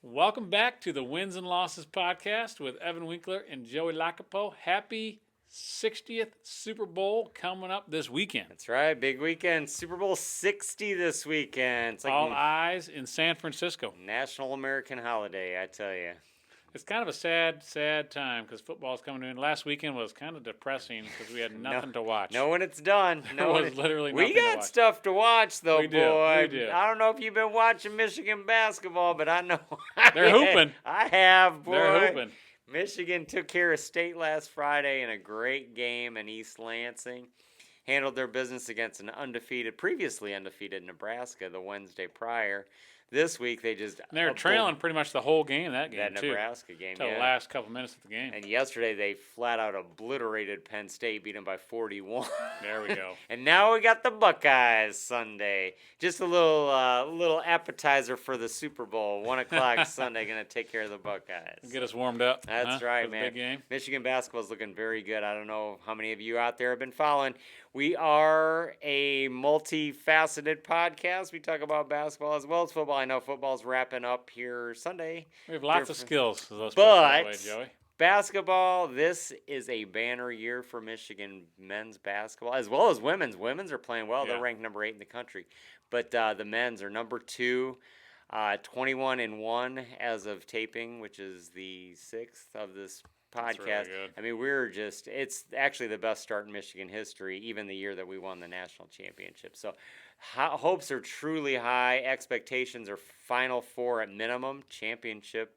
Welcome back to the Wins and Losses podcast with Evan Winkler and Joey Lacapo. Happy 60th Super Bowl coming up this weekend. That's right, big weekend. Super Bowl 60 this weekend. It's like All eyes in San Francisco. National American holiday, I tell you. It's kind of a sad time because football's coming in. Last weekend was kind of depressing because we had nothing to watch. No, when it's done. There was literally nothing We to got watch. stuff to watch, though, We do, boy. we do. I don't know if you've been watching Michigan basketball, but I know. They're hooping. I have, boy. They're hooping. Michigan took care of State last Friday in a great game in East Lansing. Handled their business against an previously undefeated Nebraska the Wednesday prior. This week they just And they were trailing pretty much the whole game, that that too. Nebraska game. Until Yeah. the last couple minutes of the game. And yesterday they flat out obliterated Penn State, beat them by 41. There we go. And now we got the Buckeyes Sunday. Just a little appetizer for the Super Bowl. 1:00 Sunday, gonna take care of the Buckeyes. Get us warmed up. That's huh, right, for the man. Big game. Michigan basketball is looking very good. I don't know how many of you out there have been following. We are a multifaceted podcast. We talk about basketball as well as football. I know football's wrapping up here Sunday. We have lots of skills. Let's put it But that way, Joey. basketball, this is a banner year for Michigan men's basketball as well as women's. Women's are playing well. Yeah. They're ranked number 8 in the country. But the men's are number 2, 21-1 as of taping, which is the 6th of this That's really podcast. good. I mean, it's actually the best start in Michigan history, even the year that we won the national championship. So hopes are truly high. Expectations are Final Four at minimum, championship.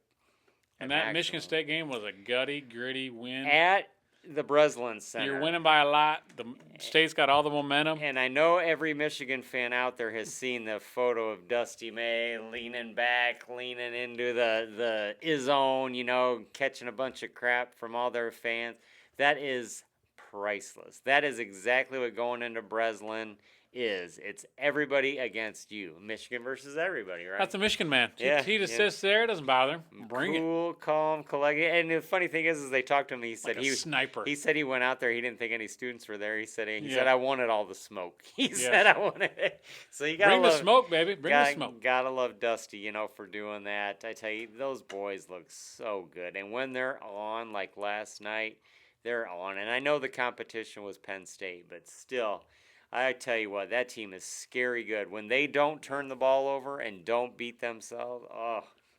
And at that Michigan maximum. State game was a gritty win. At the Breslin Center. You're winning by a lot. The state's got all the momentum. And I know every Michigan fan out there has seen the photo of Dusty May leaning back, leaning into the zone, catching a bunch of crap from all their fans. That is priceless. That is exactly what going into Breslin is. It's everybody against you. Michigan versus everybody, right? That's a Michigan man. Yeah, He just yeah. sits there. It doesn't bother him. Bring it. Cool, calm, collected. And the funny thing is they talked to him. He said Like a sniper. He said he went out there. He didn't think any students were there. He said Yeah. I wanted all the smoke. He said I wanted it. So you gotta Bring the love, smoke, baby. Bring the smoke. Gotta love Dusty, for doing that. I tell you, those boys look so good. And when they're on, like last night, they're on. And I know the competition was Penn State, but still. I tell you what, that team is scary good. When they don't turn the ball over and don't beat themselves,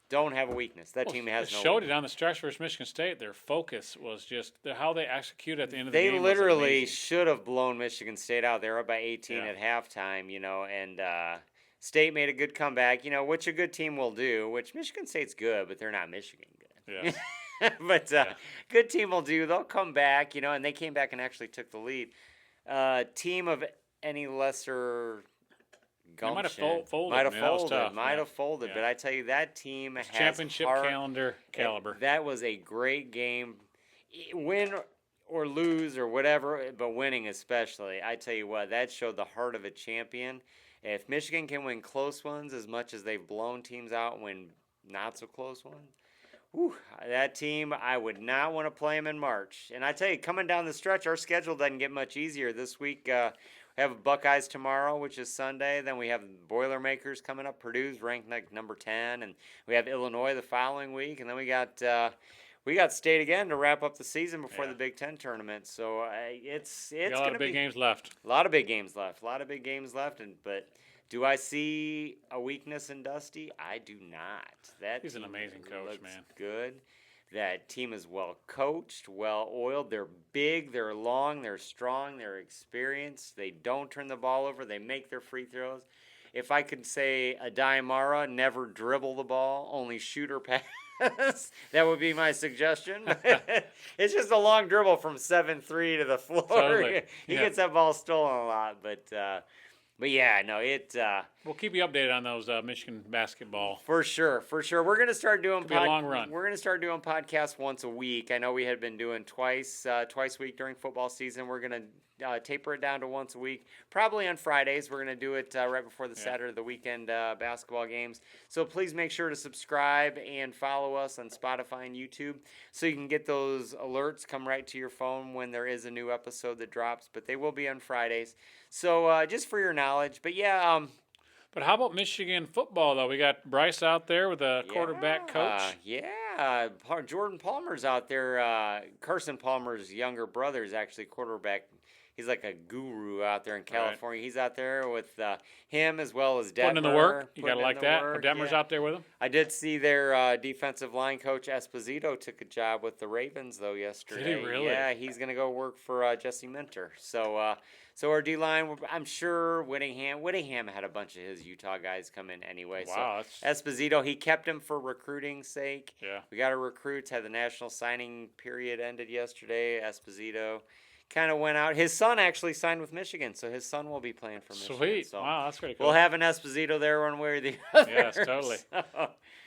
don't have a weakness. That team has no showed weakness. it on the stretch versus Michigan State. Their focus was just how they execute at the end of the They game. was literally amazing. should have blown Michigan State out. They were up by 18 Yeah. at halftime, and State made a good comeback, which a good team will do, which Michigan State's good, but they're not Michigan good. Yeah. But good team will do. They'll come back, and they came back and actually took the lead. Team of any lesser They might have gumption folded. might have Man, that was folded. tough. Might Yeah. have folded. Yeah. But I tell you, that team It's has championship heart. caliber. That was a great game. Win or lose or whatever, but winning especially. I tell you what, that showed the heart of a champion. If Michigan can win close ones as much as they've blown teams out and win not so close ones, that team, I would not want to play them in March. And I tell you, coming down the stretch, our schedule doesn't get much easier. This week, we have Buckeyes tomorrow, which is Sunday. Then we have Boilermakers coming up. Purdue's ranked like number 10. And we have Illinois the following week. And then we got State again to wrap up the season before Yeah. the Big Ten tournament. So it's Got a lot going of to big be games left. a lot of big games left. But do I see a weakness in Dusty? I do not. He's an team amazing coach, looks man. Good. That team is well coached, well oiled. They're big, they're long, they're strong, they're experienced. They don't turn the ball over. They make their free throws. If I could say Adai Mara, never dribble the ball, only shoot or pass. That would be my suggestion. It's just a long dribble from 7-3 to the floor. Totally. He Yeah. gets that ball stolen a lot, but yeah, no, We'll keep you updated on those Michigan basketball. for sure. We're gonna start doing Could be a long run. We're gonna start doing podcasts once a week. I know we had been doing twice a week during football season. We're gonna taper it down to once a week, probably on Fridays. We're going to do it right before the Saturday of the weekend basketball games. So please make sure to subscribe and follow us on Spotify and YouTube so you can get those alerts come right to your phone when there is a new episode that drops. But they will be on Fridays. So just for your knowledge. But yeah, But how about Michigan football, though? We got Bryce out there with a quarterback coach. Jordan Palmer's out there. Carson Palmer's younger brother is actually quarterback. He's like a guru out there in California. Right. He's out there with him as well as Detmer. Putting in the work. You got to like that. Detmer's out there with him. I did see their defensive line coach Esposito took a job with the Ravens, though, yesterday. Did he really? Yeah, he's going to go work for Jesse Minter. So our D-line, I'm sure Whittingham had a bunch of his Utah guys come in anyway. Wow. So Esposito, he kept him for recruiting's sake. Yeah. We got our recruits. Had the national signing period ended yesterday. Esposito kind of went out. His son actually signed with Michigan, so his son will be playing for Michigan. Sweet. So wow, that's pretty cool. We'll have an Esposito there one way or the other. Yes, totally. So.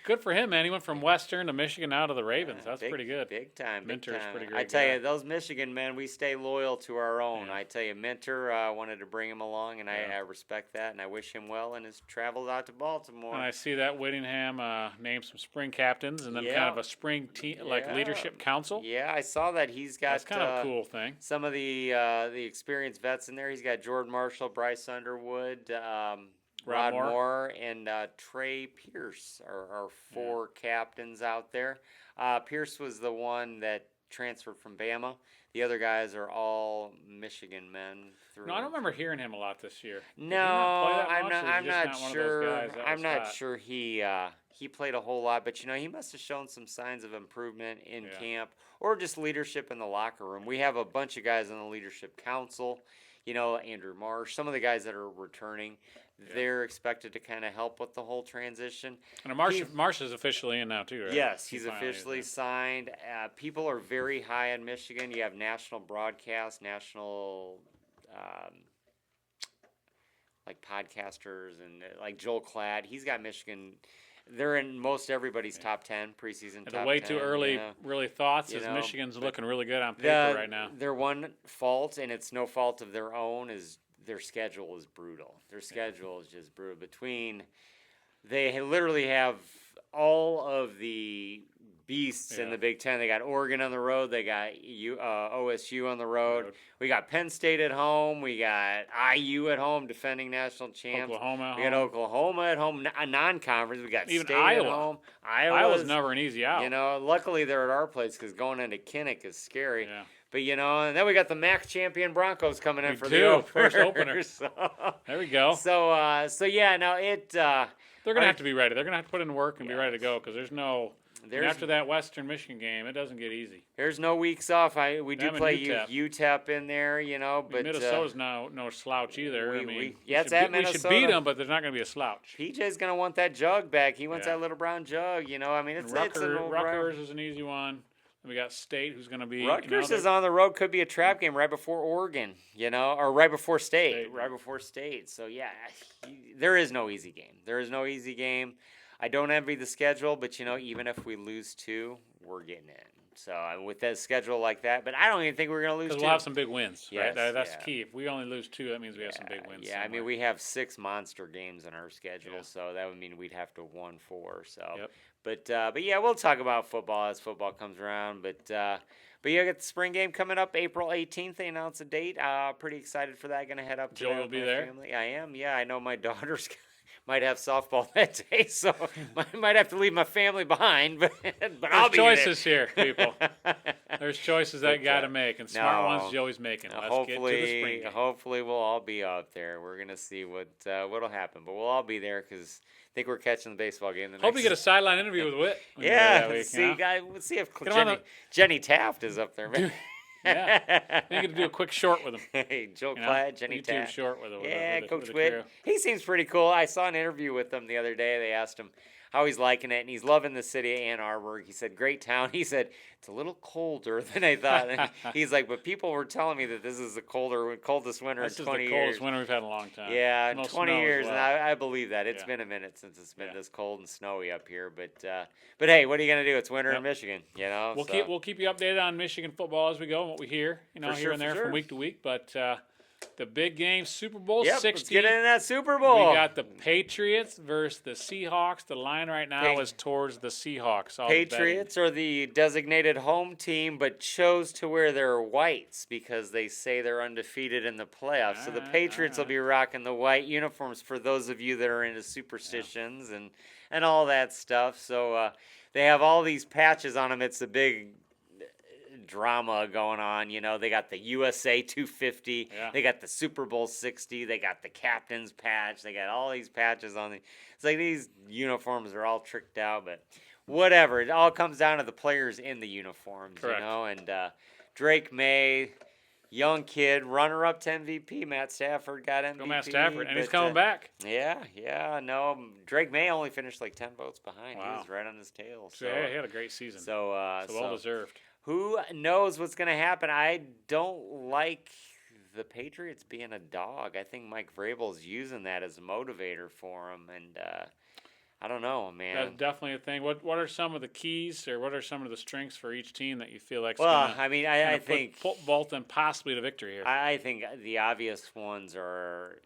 Good for him, man. He went from Western to Michigan out of the Ravens. That's pretty good. Big time. Minter's pretty great. I tell you, those Michigan men, we stay loyal to our own. Yeah. I tell you, Minter wanted to bring him along, and I respect that, and I wish him well in his travels out to Baltimore. And I see that Whittingham named some spring captains and then kind of a spring team, like leadership council. Yeah, I saw that. He's got that's kind of a cool thing. Some of the experienced vets in there. He's got Jordan Marshall, Bryce Underwood, Rod Moore, and Trey Pierce are four captains out there. Pierce was the one that transferred from Bama. The other guys are all Michigan men. No, I don't remember hearing him a lot this year. No, I'm not sure. I'm not sure he played a whole lot, but he must have shown some signs of improvement in camp or just leadership in the locker room. We have a bunch of guys on the leadership council. Andrew Marsh, some of the guys that are returning, they're expected to kind of help with the whole transition. And Marsh is officially in now too, right? Yes, he's officially signed. People are very high in Michigan. You have national broadcast, national like podcasters, and like Joel Klatt. He's got Michigan. They're in most everybody's top 10 preseason. The way too early, really thoughts is Michigan's looking really good on paper right now. Their one fault, and it's no fault of their own, is their schedule is brutal. Their schedule is just brutal. They literally have all of the beasts in the Big Ten. They got Oregon on the road. They got OSU on the road. We got Penn State at home. We got IU at home, defending national champs. We got Oklahoma at home, a non-conference. We got even State Iowa at home. Iowa's never an easy out. Luckily they're at our place because going into Kinnick is scary. Yeah. But and then we got the MAC champion Broncos coming in for the first opener. So, there we go. They're gonna have to be ready. They're gonna have to put in work and be ready to go because after that Western Michigan game, it doesn't get easy. There's no weeks off. We do play UTEP in there, but Minnesota's no slouch either. We should beat them, but there's not going to be a slouch. PJ's going to want that jug back. He wants that little brown jug. Rutgers is an easy one. We got State, who's going to be. Rutgers is on the road. Could be a trap game right before Oregon, or right before State. Right before State. So there is no easy game. I don't envy the schedule, but even if we lose 2, we're getting in. So with that schedule like that, but I don't even think we're going to lose 2. Because we'll have some big wins, yes, right? That's key. If we only lose 2, that means we have some big wins. Yeah, somewhere. I mean, we have 6 monster games on our schedule, so that would mean we'd have to 1-4. So, but we'll talk about football as football comes around. But got the spring game coming up April 18th. They announced a date. Pretty excited for that. Going to head up to Joe will be there. Family. I am. Yeah, I know my daughter's might have softball that day, so I might have to leave my family behind. But I'll be there. There's choices here, people. There's choices that you got to make, and smart ones Joey's making. Let's get to the spring game. Hopefully we'll all be out there. We're gonna see what'll happen, but we'll all be there because I think we're catching the baseball game. Hope you get a sideline interview with Whit. Let's see if Jenny Taft is up there. Man. Yeah, you get to do a quick short with him. Hey, Joe Klatt, Jenny Taft. Short with him. Coach Whit. He seems pretty cool. I saw an interview with him the other day. They asked him how he's liking it, and he's loving the city of Ann Arbor. He said, great town. He said, it's a little colder than I thought. And he's like, but people were telling me that this is the coldest winter in 20 years. This is the coldest winter we've had in a long time. Yeah, in 20 years, and I believe that. It's been a minute since it's been this cold and snowy up here. But hey, what are you going to do? It's winter in Michigan, We'll keep you updated on Michigan football as we go and what we hear, here and there from week to week. But the big game, Super Bowl Yep, 60. let's get into that Super Bowl. We got the Patriots versus the Seahawks. The line right now is towards the Seahawks. All the betting. Patriots are the designated home team, but chose to wear their whites because they say they're undefeated in the playoffs. So the Patriots will be rocking the white uniforms for those of you that are into superstitions and all that stuff. So they have all these patches on them. It's a big drama going on. You know, they got the USA 250. Yeah. They got the Super Bowl 60. They got the captain's patch. They got all these patches on the. It's like these uniforms are all tricked out, but whatever. It all comes down to the players in the uniforms, Correct. you know. And Drake May, young kid, runner-up to MVP. Matt Stafford got MVP. Go Matt Stafford, and he's but, coming back. Yeah, no. Drake May only finished like 10 votes behind. Wow. He was right on his tail. So, Yeah, he had a great season. so well deserved. who knows what's going to happen? I don't like the Patriots being a dog. I think Mike Vrabel's using that as a motivator for him, and I don't know, man. That's definitely a thing. What are some of the keys, or what are some of the strengths for each team that you feel like? Well, I mean, I put think Bolton possibly to victory here. I think the obvious ones are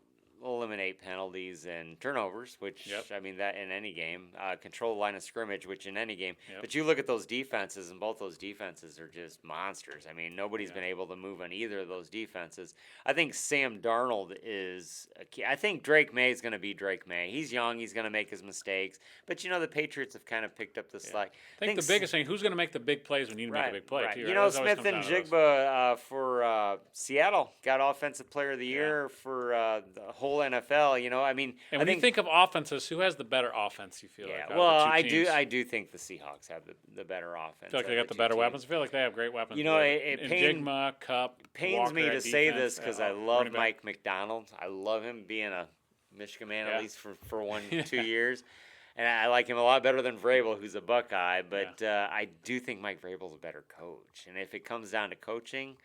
eliminate penalties and turnovers, which Yep. I mean that in any game, control the line of scrimmage, which in any game. Yep. But you look at those defenses, and both those defenses are just monsters. I mean, nobody's been able to move on either of those defenses. I think Sam Darnold is a key. I think Drake May is going to be Drake May. He's young, he's going to make his mistakes, but you know the Patriots have kind of picked up the slack. I think the biggest thing, who's going to make the big plays when you need to make a big play, right. too, You right? know, That always Smith comes and down to those. Jigba for Seattle got Offensive Player of the Year for the whole NFL. You know, I mean, And when you think of offenses, who has the better offense, you feel yeah. like? out of Well, the two I teams? do think the Seahawks have the better offense. I feel like they of got the two better teams. weapons. I feel like they have great weapons. You know, with it pains- Njigma, Cup, Pains Walker me at to say defense, this because I love running back. Mike McDonald. I love him being a Michigan man Yeah. at least for 2 years. And I like him a lot better than Vrabel, who's a Buckeye. But I do think Mike Vrabel's a better coach. And if it comes down to coaching,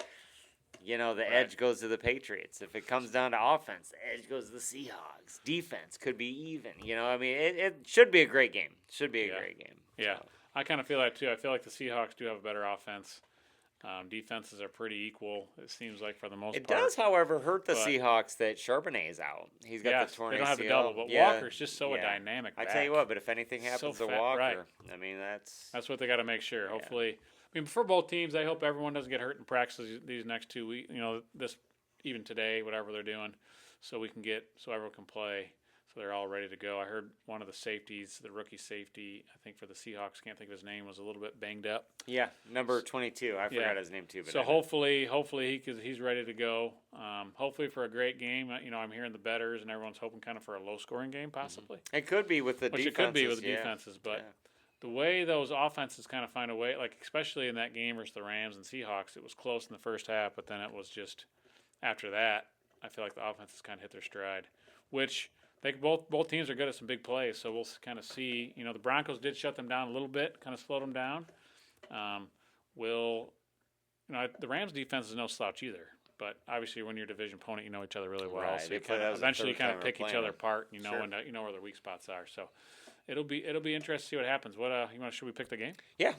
you know, the edge goes to the Patriots. If it comes down to offense, the edge goes to the Seahawks. Defense could be even. You know, I mean, it should be a great game. Should be a great game. Yeah, So, I kind of feel that too. I feel like the Seahawks do have a better offense. Defenses are pretty equal, it seems like, for the most it part. does, however, hurt the But- Seahawks that Charbonnet is out. He's got Yes, the torn they don't have the double, but Yeah, Walker's just so a dynamic I back. tell you what, but if anything So happens to fat, Walker, right. I mean, that's That's what they got to make sure. Hopefully, I mean, for both teams, I hope everyone doesn't get hurt in practice these next 2 weeks. You know, even today, whatever they're doing, so everyone can play. So they're all ready to go. I heard one of the safeties, the rookie safety, I think for the Seahawks, can't think of his name, was a little bit banged up. number 22. I Yeah. forgot his name too. But So hopefully he's ready to go. Hopefully for a great game. You know, I'm hearing the bettors and everyone's hoping kind of for a low scoring game possibly. it could be with the Which defenses. it could be with the defenses, but Yeah. the way those offenses kind of find a way, like especially in that game versus the Rams and Seahawks, it was close in the first half, but then it was just after that, I feel like the offenses kind of hit their stride, which they both teams are good at some big plays. So we'll kind of see. You know, the Broncos did shut them down a little bit, kind of slowed them down. The Rams defense is no slouch either. But obviously, when you're a division opponent, you know each other really well. Right. So They you play- kind that of was the eventually third kind time of we're pick each playing other them. apart. You know, Sure. and you know where their weak spots are. So it'll be interesting to see what happens. Should we pick the game? Yeah,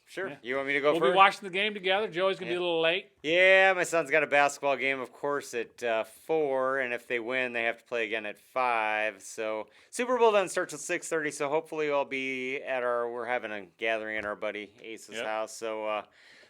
sure. Yeah. You want me to go We'll first? be watching the game together. Joey's gonna be a little late. Yeah, my son's got a basketball game, of course, at 4, and if they win, they have to play again at 5. So Super Bowl then starts at 6:30. So hopefully, we're having a gathering at our buddy Ace's house.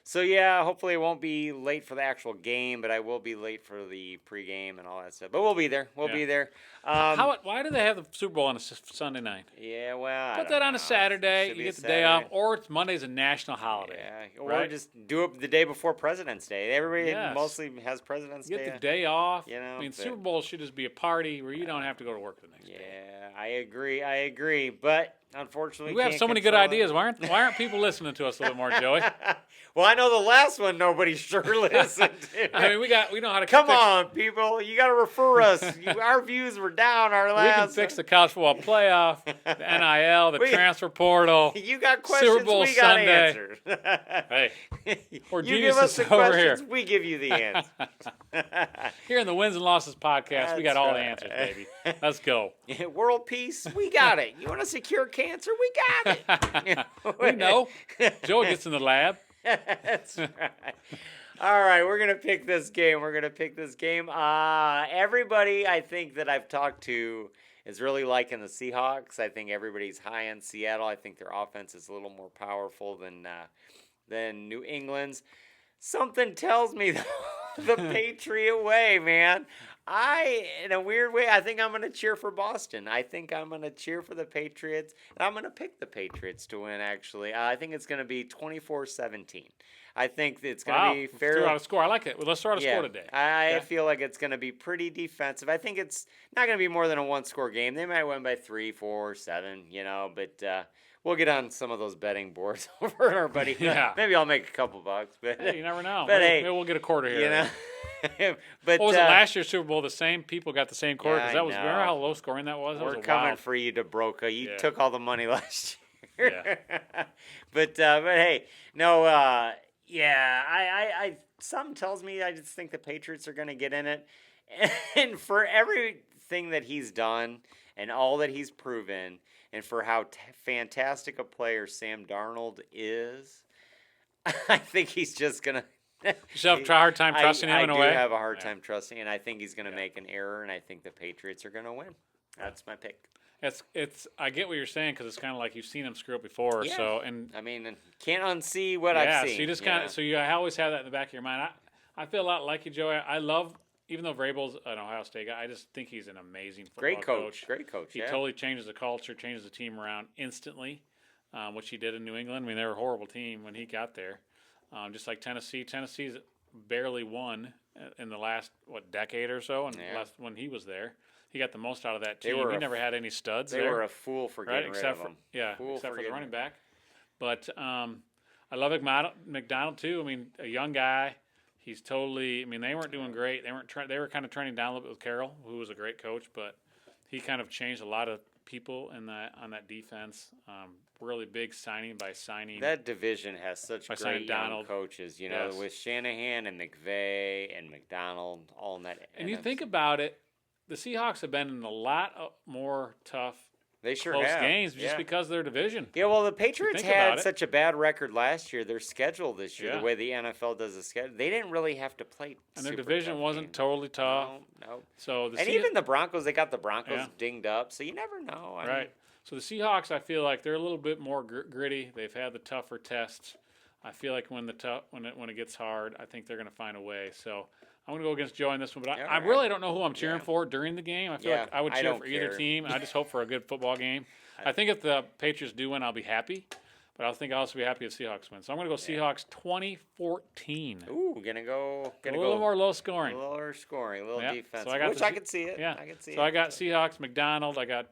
So yeah, hopefully it won't be late for the actual game, but I will be late for the pregame and all that stuff. But we'll be there. We'll be there. Why do they have the Super Bowl on a Sunday night? Yeah, well, I Put don't that on know. a Saturday. Should You be a get the day off, Saturday. or it's Monday's a national holiday. Yeah, or right? just do it the day before President's Day. Everybody Yes. mostly has President's You Day. get the day off. You know, I mean, but- Super Bowl should just be a party where you don't have to go to work the next day. Yeah, I agree. But unfortunately, We have can't so many good control it. ideas. Why aren't people listening to us a little more, Joey? Well, I know the last one nobody sure listened to. I mean, we know how to Come fix, on, people. You got to refer us. Our views were down our We last. can fix the college football playoff, the NIL, the We- transfer portal. You got questions, Super Bowl we got Sunday. answered. Hey, we're you give us geniuses the over questions, here. we give you the answer. Here in the Wins and Losses podcast, we got That's all the right. answers, baby. Let's go. World peace, we got it. You want to secure cancer, we got it. We know. Joey gets in the lab. That's right. All right, we're gonna pick this game. Everybody I think that I've talked to is really liking the Seahawks. I think everybody's high on Seattle. I think their offense is a little more powerful than New England's. Something tells me though, the Patriot way, man. In a weird way, I think I'm going to cheer for Boston. I think I'm going to cheer for the Patriots. And I'm going to pick the Patriots to win, actually. I think it's going to be 24-17. I think it's going to be fair. Threw out a score. I like it. Well, let's throw out a score today. I feel like it's going to be pretty defensive. I think it's not going to be more than a one-score game. They might win by 3, 4, 7, but we'll get on some of those betting boards over our buddy. Yeah. Maybe I'll make a couple bucks. But hey, you never know. But maybe we'll get a quarter here. But what was it last year's Super Bowl? The same people got the same quarter. Yeah, Because remember how low scoring that was? We're coming for you, DeBroca. You took all the money last year. Yeah. But hey, no. I something tells me I just think the Patriots are going to get in it, and for everything that he's done and all that he's proven, and for how fantastic a player Sam Darnold is, I think he's just gonna. You still have a hard time trusting him in a way? I do have a hard time trusting, and I think he's going to make an error, and I think the Patriots are going to win. That's my pick. It's. I get what you're saying because it's kind of like you've seen him screw up before. Yeah. So and I mean, can't unsee what I've seen. So you just kind of. So you always have that in the back of your mind. I feel a lot like you, Joey. I love. Even though Vrabel's an Ohio State guy, I just think he's an amazing football coach. Great coach. He totally changes the culture, changes the team around instantly, which he did in New England. I mean, they were a horrible team when he got there. Just like Tennessee. Tennessee's barely won in the last decade or so, and when he was there, he got the most out of that team. He never had any studs. They were a fool for getting rid of him. Except for the running back. But I love McDonald too. I mean, a young guy. He's totally. I mean, they weren't doing great. They weren't. They were kind of trending down a little bit with Carroll, who was a great coach, but he kind of changed a lot of people on that defense. Really big signing. That division has such great young coaches, with Shanahan and McVay and McDonald, all in that. And you think about it, the Seahawks have been in a lot more tough, close games just because of their division. Yeah, well, the Patriots had such a bad record last year. Their schedule this year, the way the NFL does the schedule, they didn't really have to play. And their division wasn't totally tough. No. So even the Broncos, they got the Broncos dinged up, so you never know. I mean, so the Seahawks, I feel like they're a little bit more gritty. They've had the tougher tests. I feel like when it gets hard, I think they're going to find a way. So I'm going to go against Joe on this one, but I really don't know who I'm cheering for during the game. I feel like I would cheer for either team. I just hope for a good football game. I think if the Patriots do win, I'll be happy. But I think I'll also be happy if Seahawks win. So I'm going to go Seahawks 2014. Ooh, gonna go a little more low scoring. Lower scoring, a little defense. So I could see it. Yeah. I could see so I got Seahawks, McDonald. I got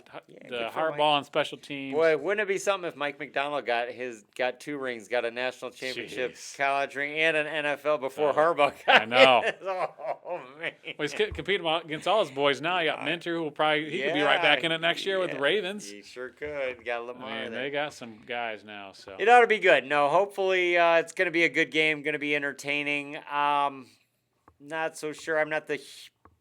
the Harbaugh on special teams. Boy, wouldn't it be something if Mike McDonald got 2 rings, got a national championship college ring and an NFL before Harbaugh got I know. Oh, man. Well, he's competing against all his boys now. You got Minter, who will probably could be right back in it next year with the Ravens. He sure could. Got Lamar. I mean, they got some guys now. So it ought to be good. No, hopefully it's going to be a good game, going to be entertaining. Not so sure. I'm not the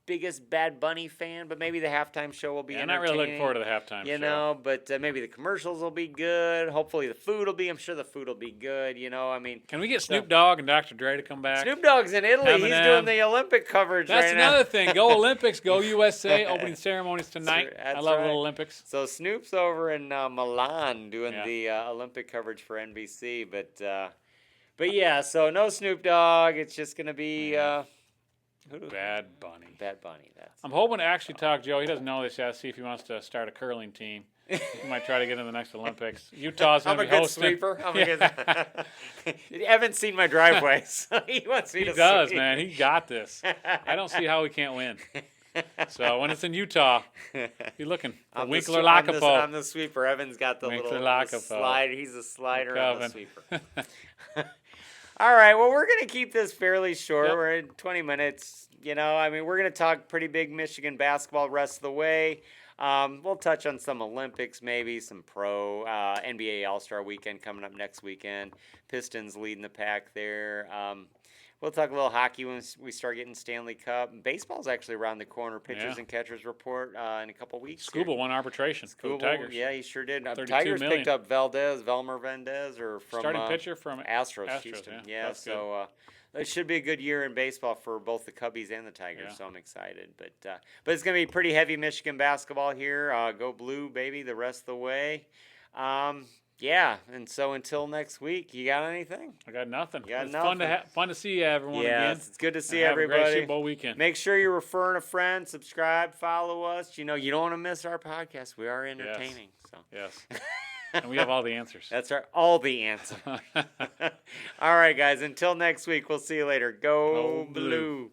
biggest Bad Bunny fan, but maybe the halftime show will be entertaining. I'm not really looking forward to the halftime show. But maybe the commercials will be good. Hopefully the food will be. I'm sure the food will be good. I mean. Can we get Snoop Dogg and Dr. Dre to come back? Snoop Dogg's in Italy. Eminem. He's doing the Olympic coverage That's right now. another thing. Go Olympics. Go USA. Opening ceremonies tonight. I love little Olympics. So Snoop's over in Milan doing the Olympic coverage for NBC. But yeah, so no Snoop Dogg. It's just going to be Bad Bunny. Bad Bunny. I'm hoping to actually talk Joe. He doesn't know this yet. See if he wants to start a curling team. He might try to get in the next Olympics. Utah's going to be hosting. I'm a good sweeper. You haven't seen my driveway, so he wants me to He does, man. He got this. I don't see how he can't win. So when it's in Utah, you're looking for Winkler Lakapo. I'm the sweeper. Evan's got the Winkler little slide. He's a slider. I'm the sweeper. All right, well, we're going to keep this fairly short. We're at 20 minutes. I mean, we're going to talk pretty big Michigan basketball rest of the way. We'll touch on some Olympics, maybe some pro NBA All-Star Weekend coming up next weekend. Pistons leading the pack there. We'll talk a little hockey when we start getting Stanley Cup. Baseball's actually around the corner. Pitchers and catchers report in a couple weeks. Skubal won arbitration for the Tigers. Yeah, he sure did. Tigers picked up Velmer Valdez, or from starting pitcher from Astros Houston. Yeah, so it should be a good year in baseball for both the Cubbies and the Tigers. Yeah. So I'm excited. But it's going to be pretty heavy Michigan basketball here. Go blue, baby, the rest of the way. Yeah, and so until next week, you got anything? I got nothing. You got It's nothing. fun to see everyone again. Yes, it's good to see And have a great everybody. Super Bowl weekend. Make sure you're referring a friend, subscribe, follow us. You know, you don't want to miss our podcast. We are entertaining. So Yes. And we have all the answers. that's all the answers. All right, guys. Until next week, we'll see you later. Go Go blue. blue.